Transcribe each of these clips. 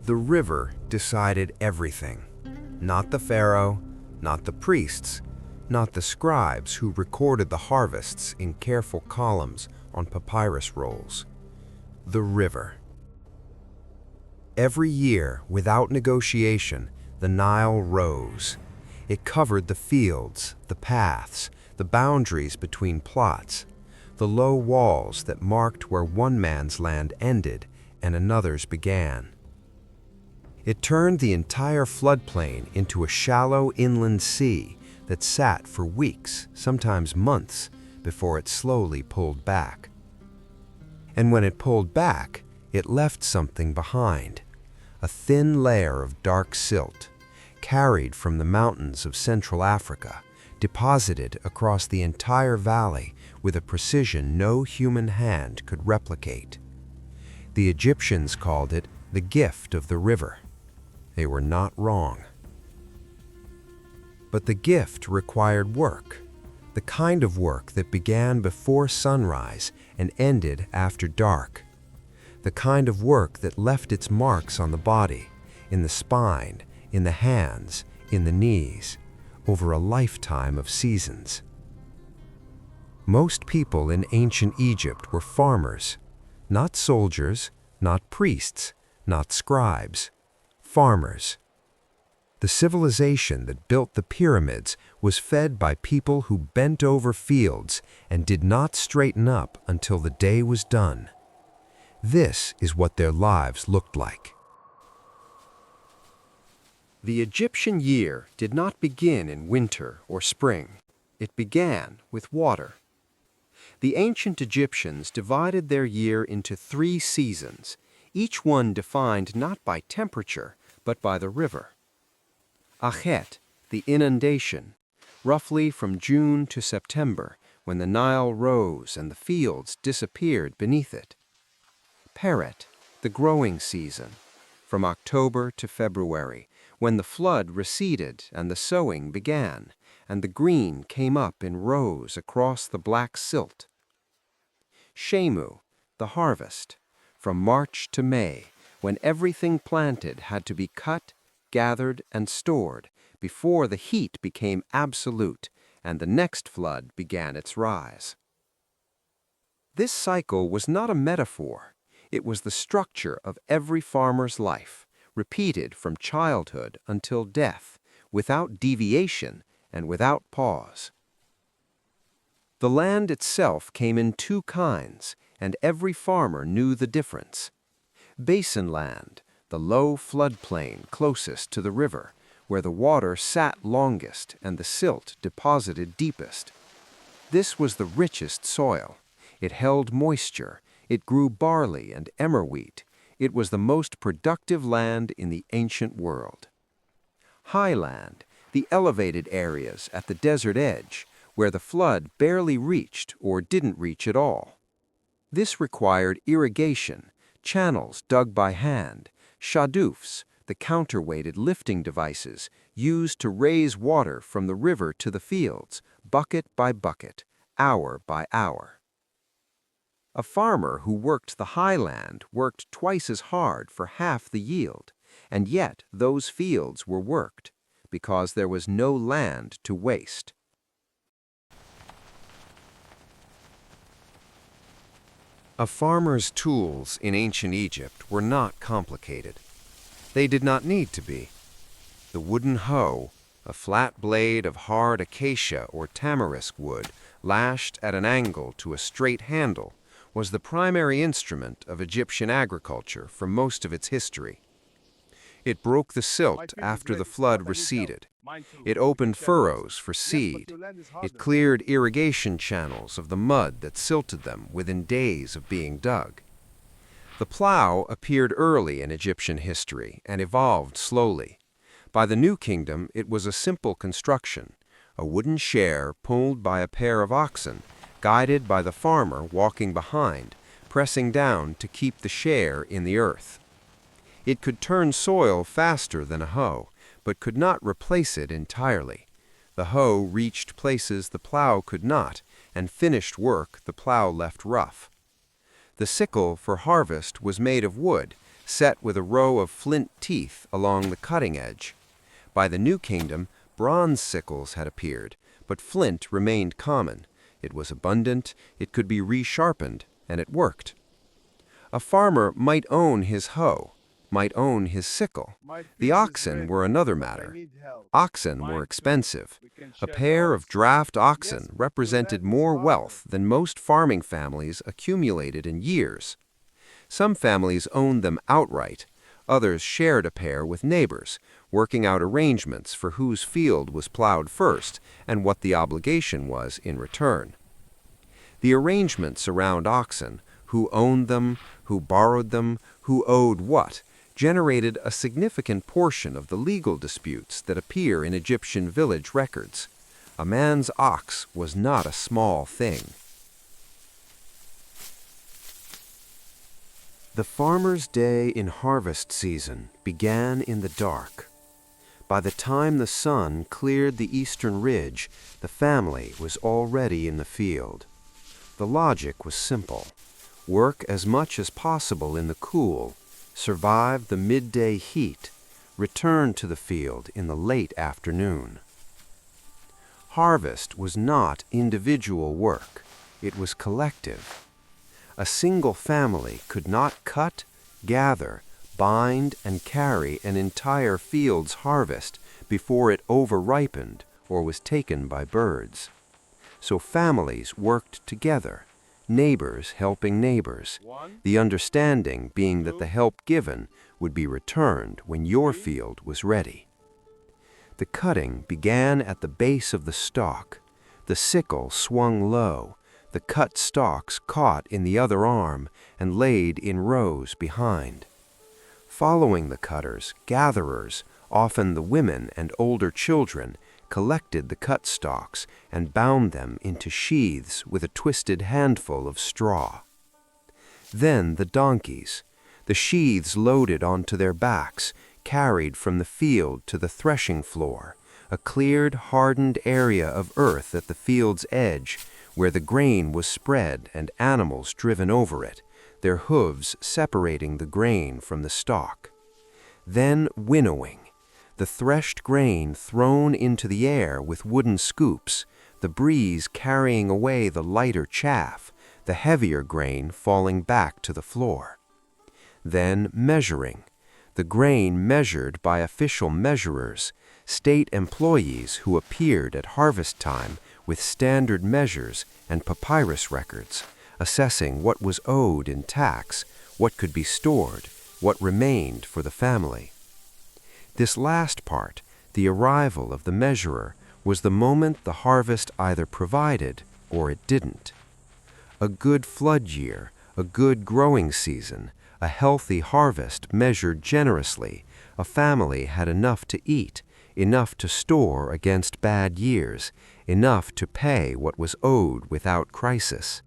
The river decided everything. Not the pharaoh, not the priests, not the scribes who recorded the harvests in careful columns on papyrus rolls. The river. Every year, without negotiation, the Nile rose. It covered the fields, the paths, the boundaries between plots, the low walls that marked where one man's land ended and another's began. It turned the entire floodplain into a shallow inland sea that sat for weeks, sometimes months, before it slowly pulled back. And when it pulled back, it left something behind, a thin layer of dark silt, carried from the mountains of Central Africa, deposited across the entire valley with a precision no human hand could replicate. The Egyptians called it the gift of the river. They were not wrong. But the gift required work, the kind of work that began before sunrise and ended after dark, the kind of work that left its marks on the body, in the spine, in the hands, in the knees, over a lifetime of seasons. Most people in ancient Egypt were farmers, not soldiers, not priests, not scribes, farmers. The civilization that built the pyramids was fed by people who bent over fields and did not straighten up until the day was done. This is what their lives looked like. The Egyptian year did not begin in winter or spring. It began with water. The ancient Egyptians divided their year into 3 seasons, each one defined not by temperature, but by the river. Achet, the inundation, roughly from June to September, when the Nile rose and the fields disappeared beneath it. Peret, the growing season, from October to February, when the flood receded and the sowing began, and the green came up in rows across the black silt. Shemu, the harvest, from March to May, when everything planted had to be cut, gathered, and stored before the heat became absolute and the next flood began its rise. This cycle was not a metaphor. It was the structure of every farmer's life, repeated from childhood until death, without deviation and without pause. The land itself came in 2 kinds, and every farmer knew the difference. Basin land, the low floodplain closest to the river, where the water sat longest and the silt deposited deepest. This was the richest soil. It held moisture. It grew barley and emmer wheat. It was the most productive land in the ancient world. Highland, the elevated areas at the desert edge, where the flood barely reached or didn't reach at all. This required irrigation, channels dug by hand, shadoufs, the counterweighted lifting devices used to raise water from the river to the fields, bucket by bucket, hour by hour. A farmer who worked the highland worked twice as hard for half the yield, and yet those fields were worked, because there was no land to waste. A farmer's tools in ancient Egypt were not complicated. They did not need to be. The wooden hoe, a flat blade of hard acacia or tamarisk wood lashed at an angle to a straight handle, was the primary instrument of Egyptian agriculture for most of its history. It broke the silt after the flood receded. It opened furrows for seed. It cleared irrigation channels of the mud that silted them within days of being dug. The plow appeared early in Egyptian history and evolved slowly. By the New Kingdom, it was a simple construction, a wooden share pulled by a pair of oxen, guided by the farmer walking behind, pressing down to keep the share in the earth. It could turn soil faster than a hoe, but could not replace it entirely. The hoe reached places the plow could not, and finished work the plow left rough. The sickle for harvest was made of wood, set with a row of flint teeth along the cutting edge. By the New Kingdom, bronze sickles had appeared, but flint remained common. It was abundant, it could be resharpened, and it worked. A farmer might own his hoe, might own his sickle. The oxen were another matter. Oxen were expensive. A pair of draft oxen represented more wealth than most farming families accumulated in years. Some families owned them outright. Others shared a pair with neighbors, working out arrangements for whose field was plowed first and what the obligation was in return. The arrangements around oxen, who owned them, who borrowed them, who owed what, generated a significant portion of the legal disputes that appear in Egyptian village records. A man's ox was not a small thing. The farmer's day in harvest season began in the dark. By the time the sun cleared the eastern ridge, the family was already in the field. The logic was simple. Work as much as possible in the cool, survive the midday heat, return to the field in the late afternoon. Harvest was not individual work, it was collective. A single family could not cut, gather, bind, and carry an entire field's harvest before it over-ripened or was taken by birds. So families worked together, neighbors helping neighbors, the understanding being that the help given would be returned when your field was ready. The cutting began at the base of the stalk. The sickle swung low, the cut stalks caught in the other arm and laid in rows behind. Following the cutters, gatherers, often the women and older children, collected the cut stalks and bound them into sheaths with a twisted handful of straw. Then the donkeys, the sheaths loaded onto their backs, carried from the field to the threshing floor, a cleared, hardened area of earth at the field's edge where the grain was spread and animals driven over it, their hooves separating the grain from the stalk. Then winnowing, the threshed grain thrown into the air with wooden scoops, the breeze carrying away the lighter chaff, the heavier grain falling back to the floor. Then measuring, the grain measured by official measurers, state employees who appeared at harvest time with standard measures and papyrus records, assessing what was owed in tax, what could be stored, what remained for the family. This last part, the arrival of the measurer, was the moment the harvest either provided or it didn't. A good flood year, a good growing season, a healthy harvest measured generously, a family had enough to eat, enough to store against bad years, enough to pay what was owed without crisis.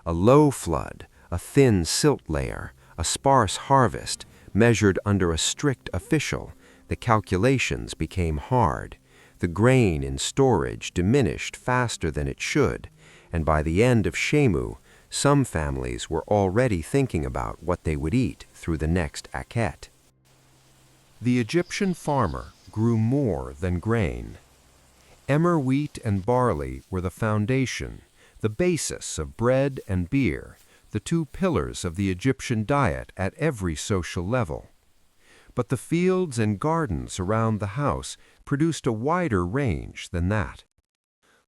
A low flood, a thin silt layer, a sparse harvest, measured under a strict official, the calculations became hard. The grain in storage diminished faster than it should, and by the end of Shemu, some families were already thinking about what they would eat through the next Aket. The Egyptian farmer grew more than grain. Emmer wheat and barley were the foundation, the basis of bread and beer, the two pillars of the Egyptian diet at every social level. But the fields and gardens around the house produced a wider range than that.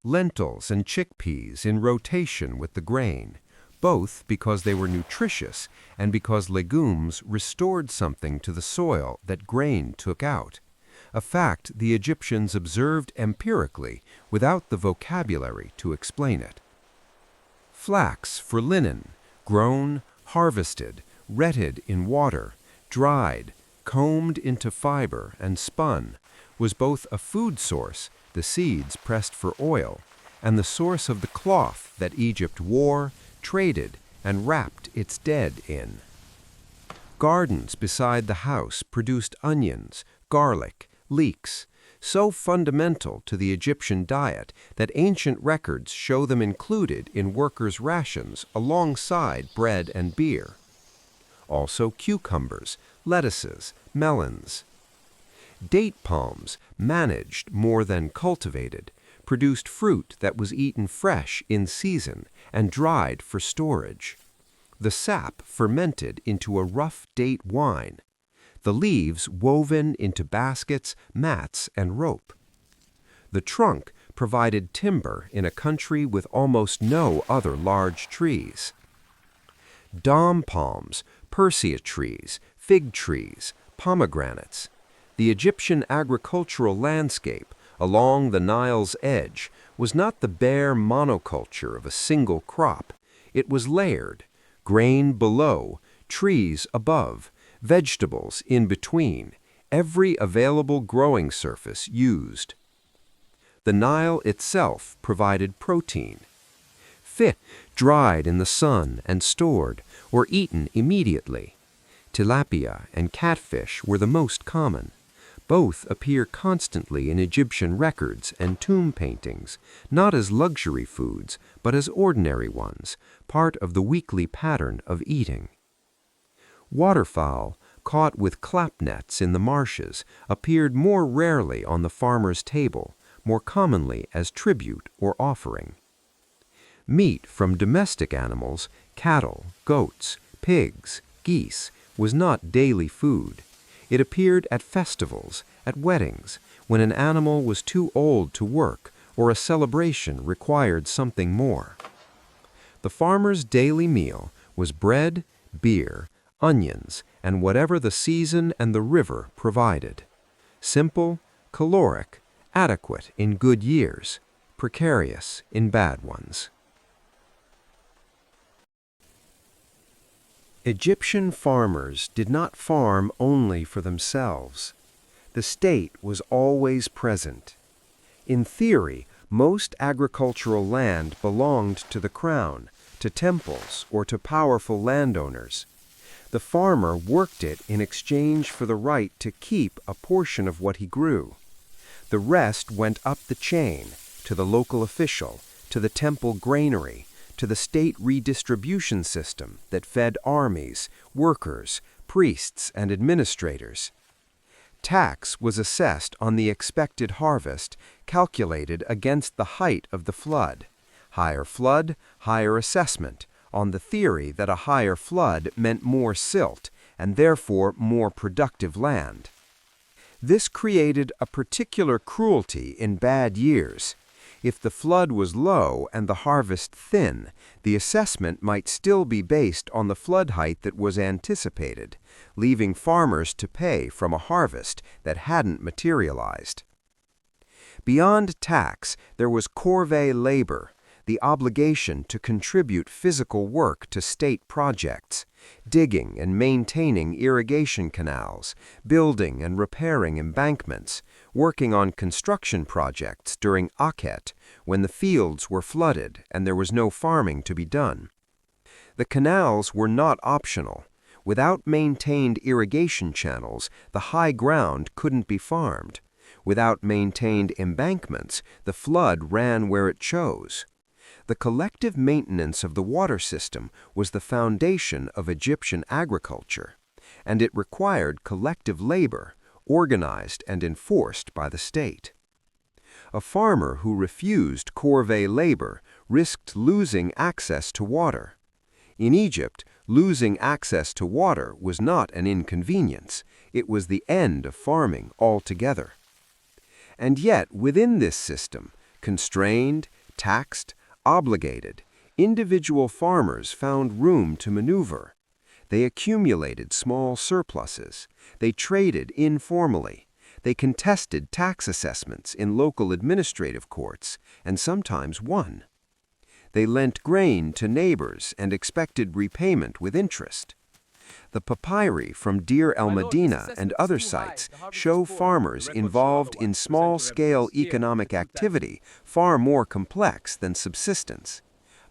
Lentils and chickpeas in rotation with the grain, both because they were nutritious and because legumes restored something to the soil that grain took out, a fact the Egyptians observed empirically without the vocabulary to explain it. Flax for linen, grown, harvested, retted in water, dried, combed into fiber and spun, was both a food source, the seeds pressed for oil, and the source of the cloth that Egypt wore, traded, and wrapped its dead in. Gardens beside the house produced onions, garlic, leeks, so fundamental to the Egyptian diet that ancient records show them included in workers' rations alongside bread and beer. also cucumbers, lettuces, melons. Date palms, managed more than cultivated, produced fruit that was eaten fresh in season and dried for storage. The sap fermented into a rough date wine, the leaves woven into baskets, mats, and rope. The trunk provided timber in a country with almost no other large trees. Dom palms, persea trees, fig trees, pomegranates. The Egyptian agricultural landscape along the Nile's edge was not the bare monoculture of a single crop. It was layered, grain below, trees above, vegetables in between, every available growing surface used. The Nile itself provided protein. Fish dried in the sun and stored, or eaten immediately. Tilapia and catfish were the most common. Both appear constantly in Egyptian records and tomb paintings, not as luxury foods, but as ordinary ones, part of the weekly pattern of eating. Waterfowl, caught with clap nets in the marshes, appeared more rarely on the farmer's table, more commonly as tribute or offering. Meat from domestic animals, cattle, goats, pigs, geese, was not daily food. It appeared at festivals, at weddings, when an animal was too old to work or a celebration required something more. The farmer's daily meal was bread, beer, onions, and whatever the season and the river provided. Simple, caloric, adequate in good years, precarious in bad ones. Egyptian farmers did not farm only for themselves. The state was always present. In theory, most agricultural land belonged to the crown, to temples, or to powerful landowners. The farmer worked it in exchange for the right to keep a portion of what he grew. The rest went up the chain, to the local official, to the temple granary, to the state redistribution system that fed armies, workers, priests, and administrators. Tax was assessed on the expected harvest, calculated against the height of the flood. Higher flood, higher assessment, on the theory that a higher flood meant more silt, and therefore more productive land. This created a particular cruelty in bad years. If the flood was low and the harvest thin, the assessment might still be based on the flood height that was anticipated, leaving farmers to pay from a harvest that hadn't materialized. Beyond tax, there was corvée labor, the obligation to contribute physical work to state projects, digging and maintaining irrigation canals, building and repairing embankments, working on construction projects during Akhet, when the fields were flooded and there was no farming to be done. The canals were not optional. Without maintained irrigation channels, the high ground couldn't be farmed. Without maintained embankments, the flood ran where it chose. The collective maintenance of the water system was the foundation of Egyptian agriculture, and it required collective labor, organized and enforced by the state. A farmer who refused corvée labor risked losing access to water. In Egypt, losing access to water was not an inconvenience, it was the end of farming altogether. And yet, within this system, constrained, taxed, obligated, individual farmers found room to maneuver. They accumulated small surpluses. They traded informally. They contested tax assessments in local administrative courts, and sometimes won. They lent grain to neighbors and expected repayment with interest. The papyri from Deir el-Medina and other sites show farmers involved in small-scale economic activity far more complex than subsistence.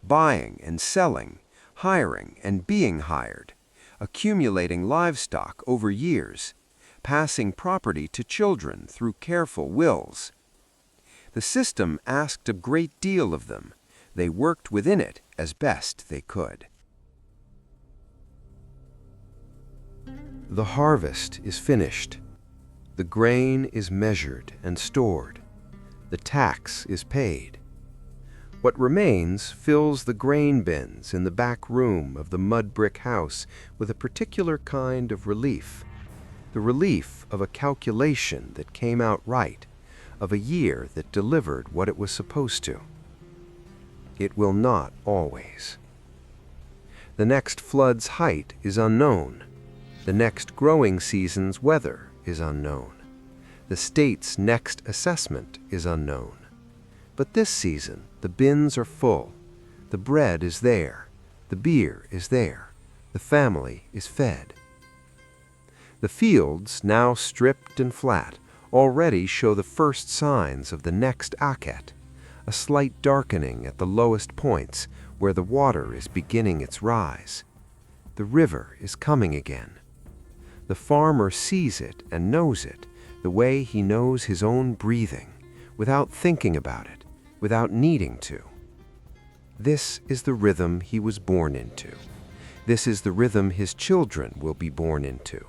Buying and selling, hiring and being hired, accumulating livestock over years, passing property to children through careful wills. The system asked a great deal of them. They worked within it as best they could. The harvest is finished. The grain is measured and stored. The tax is paid. What remains fills the grain bins in the back room of the mud brick house with a particular kind of relief. The relief of a calculation that came out right, of a year that delivered what it was supposed to. It will not always. The next flood's height is unknown. The next growing season's weather is unknown. The state's next assessment is unknown. But this season, the bins are full. The bread is there. The beer is there. The family is fed. The fields, now stripped and flat, already show the first signs of the next aket, a slight darkening at the lowest points where the water is beginning its rise. The river is coming again. The farmer sees it and knows it the way he knows his own breathing, without thinking about it, without needing to. This is the rhythm he was born into. This is the rhythm his children will be born into.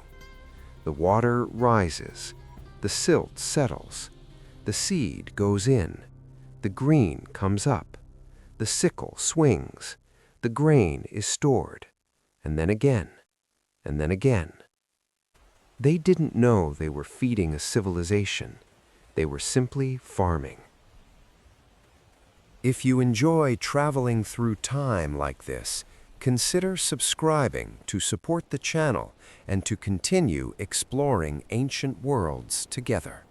The water rises, the silt settles, the seed goes in, the green comes up, the sickle swings, the grain is stored, and then again, and then again. They didn't know they were feeding a civilization. They were simply farming. If you enjoy traveling through time like this, consider subscribing to support the channel and to continue exploring ancient worlds together.